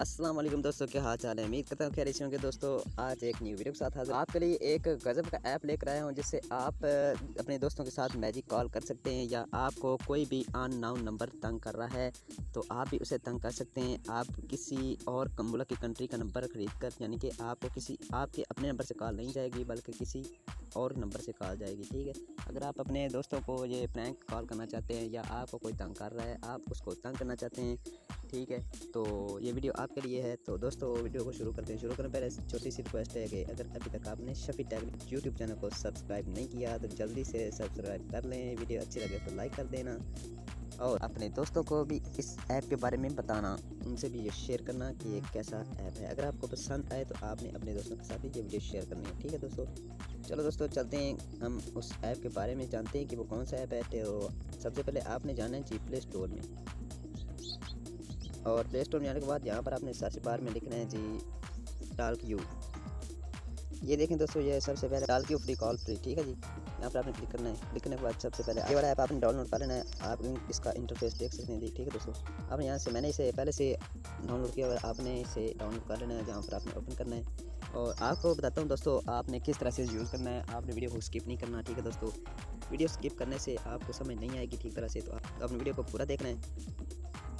अस्सलाम वालेकुम दोस्तों, क्या हाल चाल है। उम्मीद करता हूँ खैरियत से होंगे। दोस्तों आज एक न्यू वीडियो के साथ हाजिर आपके लिए एक गज़ब का ऐप लेकर आया हूँ, जिससे आप अपने दोस्तों के साथ मैजिक कॉल कर सकते हैं, या आपको कोई भी अननोन नंबर तंग कर रहा है तो आप भी उसे तंग कर सकते हैं। आप किसी और मुल्क की कंट्री का नंबर ख़रीद कर, यानी कि आपको किसी आपके अपने नंबर से कॉल नहीं जाएगी बल्कि किसी और नंबर से कॉल जाएगी। ठीक है, अगर आप अपने दोस्तों को ये प्रैंक कॉल करना चाहते हैं, या आपको कोई तंग कर रहा है, आप उसको तंग करना चाहते हैं, ठीक है, तो ये वीडियो आपके लिए है। तो दोस्तों वीडियो को शुरू करते हैं। शुरू करने पहले छोटी सी रिक्वेस्ट है कि अगर अभी तक आपने शफी टेक यूट्यूब चैनल को सब्सक्राइब नहीं किया तो जल्दी से सब्सक्राइब कर लें। वीडियो अच्छी लगे तो लाइक कर देना, और अपने दोस्तों को भी इस ऐप के बारे में बताना, उनसे भी ये शेयर करना कि ये कैसा ऐप है। अगर आपको पसंद आए तो आपने अपने दोस्तों के साथ भी ये वीडियो शेयर करनी है। ठीक है दोस्तों, चलो दोस्तों चलते हैं, हम उस ऐप के बारे में जानते हैं कि वो कौन सा ऐप है। तो सबसे पहले आपने जाना है जी प्ले स्टोर में, और प्ले स्टोर में आने के बाद यहाँ पर आपने सर्च बार में लिखना है जी टॉक यू। ये देखें दोस्तों, ये सबसे पहले talk you free call free. ठीक है जी, यहाँ पर आपने क्लिक करना है। लिखने के बाद सबसे पहले ये वाला ऐप आपने डाउनलोड कर लेना है। आप इसका इंटरफेस देख सकते हैं जी। ठीक है दोस्तों, आपने यहाँ से, मैंने इसे पहले से डाउनलोड किया हुआ है, आपने इसे डाउनलोड कर लेना है। जहाँ पर आपने ओपन करना है, और आपको बताता हूँ दोस्तों आपने किस तरह से यूज़ करना है। आपने वीडियो को स्किप नहीं करना। ठीक है दोस्तों, वीडियो स्किप करने से आपको समझ नहीं आएगी ठीक तरह से, तो आपने वीडियो को पूरा देखना है।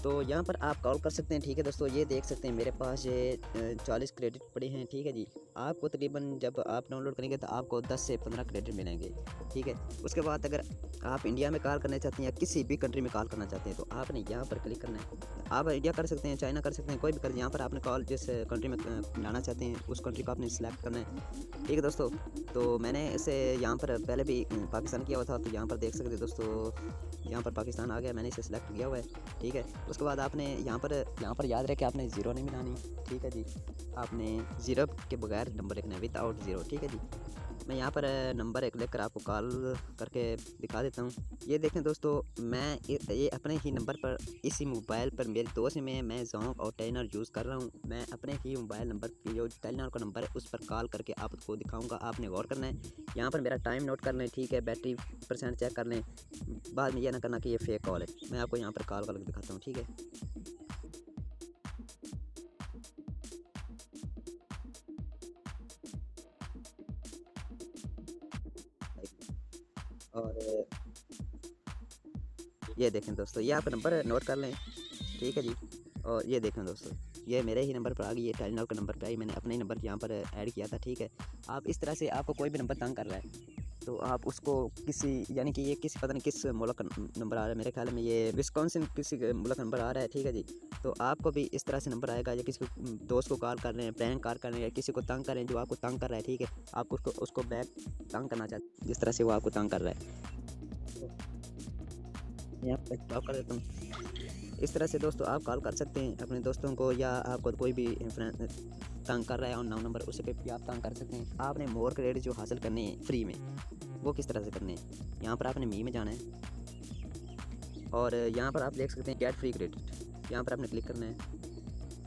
तो यहाँ पर आप कॉल कर सकते हैं। ठीक है दोस्तों, ये देख सकते हैं मेरे पास ये 40 क्रेडिट पड़े हैं। ठीक है जी, आपको तकरीबन जब आप डाउनलोड करेंगे तो आपको 10 से 15 क्रेडिट मिलेंगे। ठीक है, उसके बाद अगर आप इंडिया में कॉल करना चाहते हैं या किसी भी कंट्री में कॉल करना चाहते हैं तो आपने यहाँ पर क्लिक करना है। आप इंडिया कर सकते हैं, चाइना कर सकते हैं, कोई भी कर। यहाँ पर आपने कॉल जिस कंट्री में लाना चाहते हैं उस कंट्री को आपने सेलेक्ट करना है। ठीक है दोस्तों, तो मैंने इसे यहाँ पर पहले भी पाकिस्तान किया हुआ था, तो यहाँ पर देख सकते हैं दोस्तों, यहाँ पर पाकिस्तान आ गया, मैंने इसे सेलेक्ट किया हुआ है। ठीक है, उसके बाद आपने यहाँ पर याद रहे कि आपने ज़ीरो नहीं मिलानी। ठीक है जी, आपने ज़ीरो के बगैर नंबर लिखना है, विदाउट ज़ीरो। ठीक है जी, मैं यहाँ पर नंबर एक लेकर आपको कॉल करके दिखा देता हूँ। ये देखें दोस्तों, मैं ये अपने ही नंबर पर, इसी मोबाइल पर मेरे दोस्त में मैं जोंक और टेलीनॉर यूज़ कर रहा हूँ। मैं अपने ही मोबाइल नंबर की जो टेलीनॉर का नंबर है उस पर कॉल करके आपको दिखाऊंगा। आपने गौर करना है, यहाँ पर मेरा टाइम नोट कर लें। ठीक है, बैटरी % चेक कर लें, बाद में यह ना करना कि ये फेक कॉल है। मैं आपको यहाँ पर कॉल करके दिखाता हूँ। ठीक है, और ये देखें दोस्तों, ये आप नंबर नोट कर लें। ठीक है जी, और ये देखें दोस्तों, ये मेरे ही नंबर पर आ गई, ये टेलीनॉर के नंबर पर आई। मैंने अपने ही नंबर यहाँ पर ऐड किया था। ठीक है, आप इस तरह से, आपको कोई भी नंबर तंग कर रहा है तो आप उसको किसी, यानी कि ये किसी, पता नहीं किस मुल्क का नंबर आ रहा है, मेरे ख्याल में ये विस्कॉन्सिन किसी मुल्क का नंबर आ रहा है। ठीक है जी, तो आपको भी इस तरह से नंबर आएगा, या किसी को दोस्त को कॉल कर रहे हैं, प्रैंक कॉल कर रहे हैं, या किसी को तंग कर रहे हैं जो आपको तंग कर रहा है। ठीक है, आप उसको बैक तंग करना चाहते हैं जिस तरह से वो आपको तंग कर रहा है। यहाँ पर स्टॉप कर देता हूँ। इस तरह से दोस्तों आप कॉल कर सकते हैं अपने दोस्तों को, या आपको कोई भी तंग कर रहा है अननोन नंबर, उसे पे भी आप तंग कर सकते हैं। आपने मोर क्रेडिट जो हासिल करने हैं फ्री में, वो किस तरह से करने हैं, यहाँ पर आपने मी में जाना है, और यहाँ पर आप देख सकते हैं गेट फ्री क्रेडिट, यहाँ पर आपने क्लिक करना है,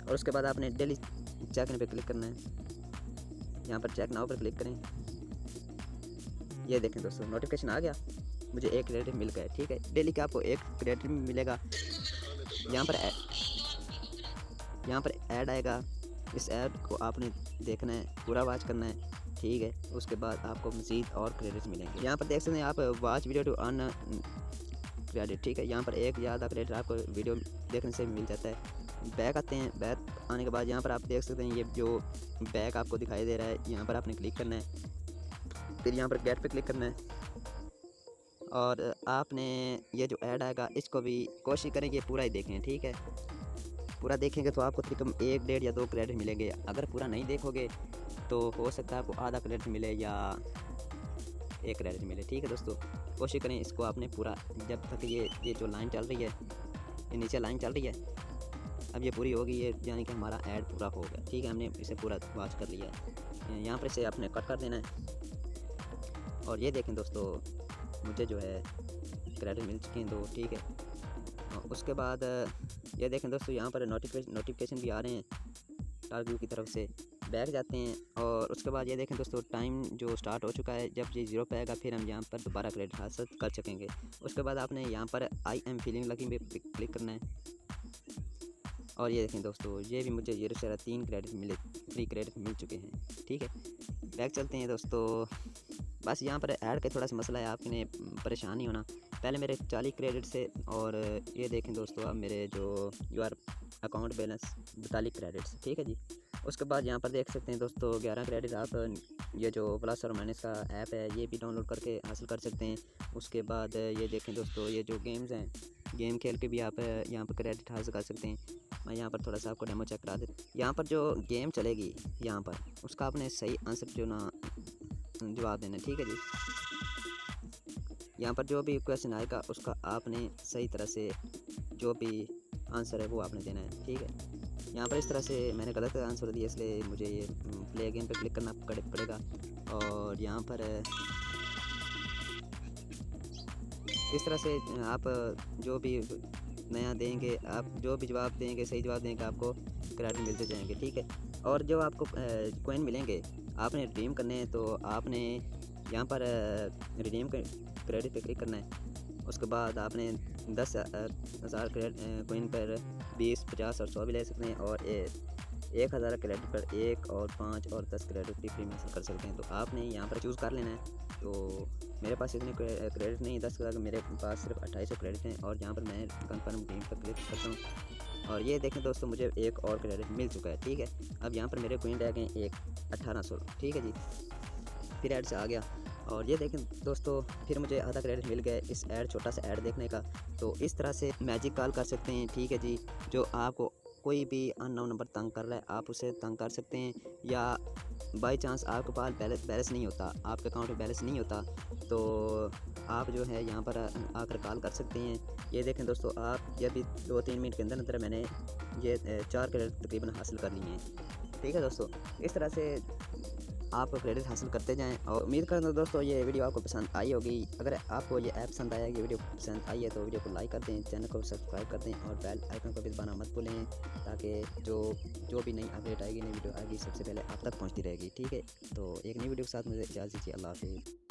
और उसके बाद आपने डेली चेक पे क्लिक करना है। यहाँ पर चेक नाउ पर क्लिक करें। ये देखें दोस्तों, नोटिफिकेशन आ गया, मुझे 1 क्रेडिट मिल गया। ठीक है, डेली का आपको 1 क्रेडिट मिलेगा। यहाँ पर ऐड आएगा, इस ऐड को आपने देखना है, पूरा वॉच करना है। ठीक है, उसके बाद आपको मज़ीद और क्रेडिट मिलेंगे। यहाँ पर देख सकते हैं आप watch video to earn credit. ठीक है, यहाँ पर एक ज़्यादा क्रेडिट आपको वीडियो देखने से मिल जाता है। बैक आते हैं, बैक आने के बाद यहाँ पर आप देख सकते हैं ये जो बैक आपको दिखाई दे रहा है, यहाँ पर आपने क्लिक करना है, फिर यहाँ पर गेट पे क्लिक करना है, और आपने ये जो ऐड आएगा इसको भी कोशिश करें कि पूरा ही देखें। ठीक है, पूरा देखेंगे तो आपको तकरीबन 1, 1.5 या 2 क्रेडिट मिलेंगे। अगर पूरा नहीं देखोगे तो हो सकता है आपको आधा क्रेडिट मिले या 1 क्रेडिट मिले। ठीक है दोस्तों, कोशिश करें इसको आपने पूरा, जब तक ये जो लाइन चल रही है, ये नीचे लाइन चल रही है, अब ये पूरी होगी, ये यानी कि हमारा ऐड पूरा हो गया। ठीक है, हमने इसे पूरा वॉच कर लिया है। यहाँ पर इसे आपने कट कर देना है, और ये देखें दोस्तों, मुझे जो है क्रेडिट मिल चुके हैं 2। ठीक है, और उसके बाद ये देखें दोस्तों, यहाँ पर नोटिफिकेशन भी आ रहे हैं टारगेट की तरफ से। बैक जाते हैं, और उसके बाद ये देखें दोस्तों, टाइम जो स्टार्ट हो चुका है, जब ये 0 पे आएगा फिर हम यहाँ पर दोबारा क्रेडिट हासिल कर सकेंगे। उसके बाद आपने यहाँ पर आई एम फीलिंग लकी पे क्लिक करना है। और ये देखें दोस्तों, ये भी मुझे ये सारा 3 क्रेडिट मिले, फ्री क्रेडिट मिल चुके हैं। ठीक है, बैक चलते हैं दोस्तों। बस यहाँ पर ऐड का थोड़ा सा मसला है, आपने परेशान नहीं होना। पहले मेरे 40 क्रेडिट से, और ये देखें दोस्तों अब मेरे जो यूआर अकाउंट बैलेंस 42 क्रेडिट्स। ठीक है जी। उसके बाद यहाँ पर देख सकते हैं दोस्तों 11 क्रेडिट आप ये जो प्लस और माइनस का ऐप है ये भी डाउनलोड करके हासिल कर सकते हैं। उसके बाद ये देखें दोस्तों, ये जो गेम्स हैं, गेम खेल के भी आप यहाँ पर क्रेडिट हासिल कर सकते हैं। मैं यहाँ पर थोड़ा सा आपको डेमो चेक करा देता हूँ। यहाँ पर जो गेम चलेगी यहाँ पर, उसका आपने सही आंसर जो ना जवाब देना। ठीक है जी। यहाँ पर जो भी क्वेश्चन आएगा उसका आपने सही तरह से जो भी आंसर है वो आपने देना है। ठीक है, यहाँ पर इस तरह से मैंने गलत आंसर दिया, इसलिए मुझे ये प्ले अगेन पे क्लिक करना पड़ेगा। और यहाँ पर इस तरह से आप जो भी नया देंगे, आप जो भी जवाब देंगे, सही जवाब देंगे, आपको क्रेडिट मिलते जाएंगे। ठीक है, और जो आपको कॉइन मिलेंगे आपने रिडीम करने हैं, तो आपने यहाँ पर रिडीम क्रेडिट पे क्लिक करना है। उसके बाद आपने 10,000 क्रेडिट कॉइन पर 20, 50 और 100 भी ले सकते हैं, और 1,000 क्रेडिट पर 1 और 5 और 10 क्रेडिट भी फ्री में हासिल कर सकते हैं। तो आपने यहाँ पर चूज़ कर लेना है। तो मेरे पास इतने क्रेडिट नहीं है 10,000, मेरे पास सिर्फ 2800 क्रेडिट हैं, और यहाँ पर मैं कन्फर्म गेम पर क्लिक करता हूँ। और ये देखें दोस्तों, मुझे एक और क्रेडिट मिल चुका है। ठीक है, अब यहाँ पर मेरे कॉइन रह गए एक 1800। ठीक है जी, फिर ऐड से आ गया, और ये देखें दोस्तों फिर मुझे आधा क्रेडिट मिल गया इस ऐड, छोटा सा ऐड देखने का। तो इस तरह से मैजिक कॉल कर सकते हैं। ठीक है जी, जो आपको कोई भी अननोन नंबर तंग कर रहा है आप उसे तंग कर सकते हैं, या बाई चांस आपके पास बैलेंस नहीं होता, आपके अकाउंट में बैलेंस नहीं होता, तो आप जो है यहाँ पर आकर कॉल कर सकते हैं। ये देखें दोस्तों, आप ये भी 2-3 मिनट के अंदर अंदर मैंने ये 4 क्रेडिट तकरीबन हासिल कर लिए हैं। ठीक है दोस्तों, इस तरह से आप क्रेडिट हासिल करते जाएं। और उम्मीद करता हूँ दोस्तों ये वीडियो आपको पसंद आई होगी। अगर आपको ये ऐप पसंद आया, ये वीडियो पसंद आई है, तो वीडियो को लाइक कर दें, चैनल को सब्सक्राइब कर दें, और बेल आइकन को भी दबाना मत भूलें, ताकि जो भी नई अपडेट आएगी, नई वीडियो आएगी, सबसे पहले आप तक पहुँचती रहेगी। ठीक है, तो एक नई वीडियो के साथ मुझे इजाज़त दीजिए। अल्लाह हाफिज़।